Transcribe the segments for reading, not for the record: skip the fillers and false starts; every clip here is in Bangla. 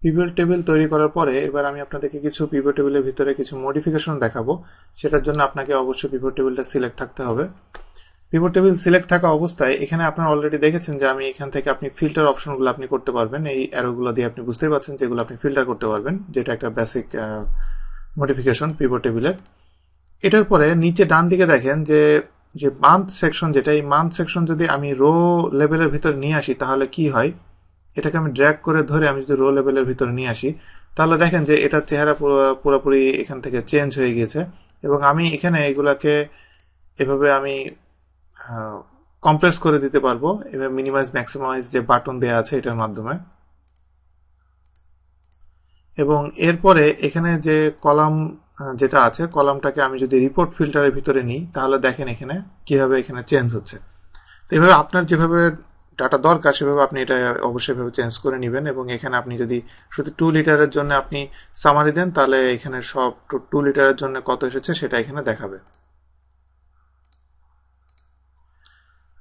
পিভট টেবিল তৈরি করার পরে এবার আমি আপনাদেরকে কিছু পিভট টেবিলের ভিতরে কিছু মডিফিকেশন দেখাবো। সেটার জন্য আপনাকে অবশ্যই পিভট টেবিলটা সিলেক্ট থাকতে হবে। পিভট টেবিল সিলেক্ট থাকা অবস্থায় এখানে আপনারা অলরেডি দেখেছেন যে আমি এখান থেকে আপনি ফিল্টার অপশনগুলো আপনি করতে পারবেন। এই অ্যারোগুলো দিয়ে আপনি বুঝতেই পারছেন যেগুলো আপনি ফিল্টার করতে পারবেন, যেটা একটা বেসিক মডিফিকেশন পিভট টেবিলের। এটার পরে নিচে ডান দিকে দেখেন যে মান্থ সেকশন, যেটা এই মান্থ সেকশন যদি আমি রো লেভেলের ভিতরে নিয়ে আসি তাহলে কি হয়, এটাকে আমি ড্র্যাগ করে ধরে আমি যদি রো লেভেলের ভিতরে নিয়ে আসি তাহলে দেখেন যে এটার চেহারা পুরোপুরি এখান থেকে চেঞ্জ হয়ে গিয়েছে। এবং আমি এখানে এগুলাকে এভাবে আমি কম্প্রেস করে দিতে পারবো, এভাবে মিনিমাইজ ম্যাক্সিমাইজ যে বাটন দেওয়া আছে এটার মাধ্যমে। এবং এরপরে এখানে যে কলাম যেটা আছে, কলামটাকে আমি যদি রিপোর্ট ফিল্টারের ভিতরে নিই তাহলে দেখেন এখানে কিভাবে এখানে চেঞ্জ হচ্ছে। তো এইভাবে আপনার যেভাবে ডাটা দরকার সেভাবে আপনি এটা অবশ্যই ভাবে চেঞ্জ করে নেবেন। এবং এখানে আপনি যদি শুধু 2 লিটারের জন্য আপনি সামারি দেন তাহলে এখানে সব 2 লিটারের জন্য কত এসেছে সেটা এখানে দেখাবে।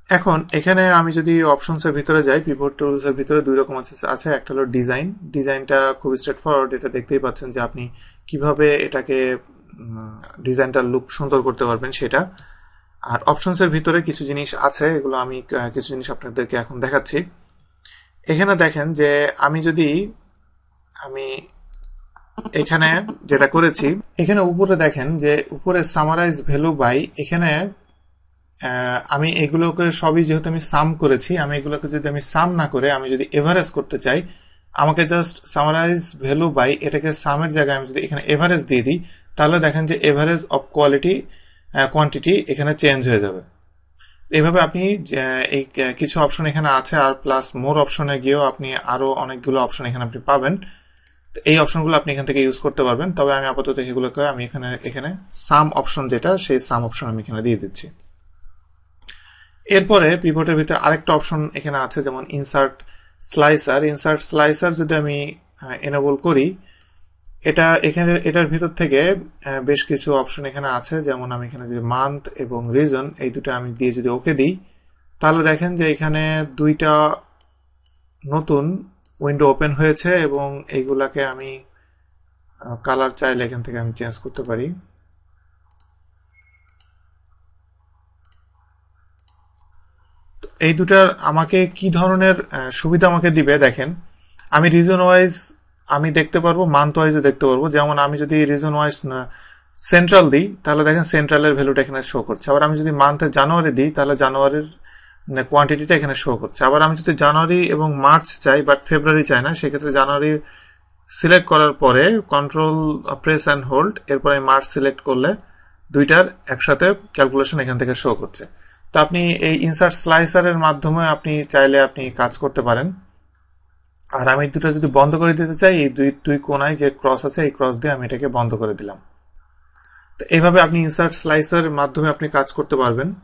এখন এখানে আমি যদি অপশনসের ভিতরে যাই, পিভট টুলসের ভিতরে 2 রকম আছে। একটা হলো ডিজাইন। ডিজাইনটা খুব স্ট্রেট ফরওয়ার্ড, এটা দেখতেই পাচ্ছেন যে আপনি কিভাবে এটাকে ডিজাইনটার লুক সুন্দর করতে পারবেন সেটা। আর অপশনসের ভিতরে কিছু জিনিস আছে, এগুলো আমি কিছু জিনিস আপনাদেরকে এখন দেখাচ্ছি। এখানে দেখেন যে আমি এখানে যেটা করেছি, এখানে উপরে দেখেন যে উপরে সামারাইজ ভ্যালু বাই, এখানে আমি এগুলোকে সবই যেহেতু আমি সাম করেছি, আমি এগুলোকে যদি আমি সাম না করে আমি যদি এভারেজ করতে চাই, আমাকে জাস্ট সামারাইজ ভ্যালু বাই এটাকে সামের জায়গায় আমি যদি এখানে এভারেজ দিয়ে দিই তাহলে দেখেন যে এভারেজ অফ কোয়ান্টিটি এখানে চেঞ্জ হয়ে যাবে। এইভাবে আপনি এই কিছু অপশন এখানে আছে, আর প্লাস মোর অপশনে গিয়েও আপনি আরো অনেকগুলো অপশন এখানে আপনি পাবেন। এই অপশনগুলো আপনি এখান থেকে ইউজ করতে পারবেন। তবে আমি আপাতত এগুলোকে আমি এখানে সাম অপশন যেটা, সেই সাম অপশন আমি এখানে দিয়ে দিচ্ছি। এরপরে পিভটের ভিতরে আরেকটা অপশন এখানে আছে, যেমন ইনসার্ট স্লাইসার যদি আমি এনেবল করি, এটার ভিতর থেকে বেশ কিছু অপশন এখানে আছে। যেমন আমি এখানে যদি মান্থ এবং রিজন এই দুটো আমি দিয়ে যদি ওকে দিই তাহলে দেখেন যে এখানে 2টা নতুন উইন্ডো ওপেন হয়েছে এবং এইগুলাকে আমি কালার চাইলে এখান থেকে আমি চেঞ্জ করতে পারি। এই দুটার আমাকে কি ধরনের সুবিধা আমাকে দিবে দেখেন, আমি রিজন ওয়াইজ আমি দেখতে পারবো, মান্থ ওয়াইজও দেখতে পারবো। যেমন আমি যদি রিজন ওয়াইজ সেন্ট্রাল দিই তাহলে দেখেন সেন্ট্রালের ভ্যালুটা এখানে শো করছে। আবার আমি যদি মান্থে জানুয়ারি দিই তাহলে জানুয়ারির কোয়ান্টিটিটা এখানে শো করছে। আবার আমি যদি জানুয়ারি এবং মার্চ চাই বাট ফেব্রুয়ারি চাই না, সেক্ষেত্রে জানুয়ারি সিলেক্ট করার পরে কন্ট্রোল প্রেস অ্যান্ড হোল্ড, এরপরে মার্চ সিলেক্ট করলে দুইটার একসাথে ক্যালকুলেশন এখান থেকে শো করছে। তো আপনি এই ইনসার্ট স্লাইসারের মাধ্যমে আপনি চাইলে আপনি কাজ করতে পারেন। আর আমি দুটো যদি বন্ধ করে দিতে চাই, এই দুই কোনায় যে ক্রস আছে এই ক্রস দিয়ে আমি এটাকে বন্ধ করে দিলাম। তো এইভাবে আপনি ইনসার্ট স্লাইসারের মাধ্যমে আপনি কাজ করতে পারবেন।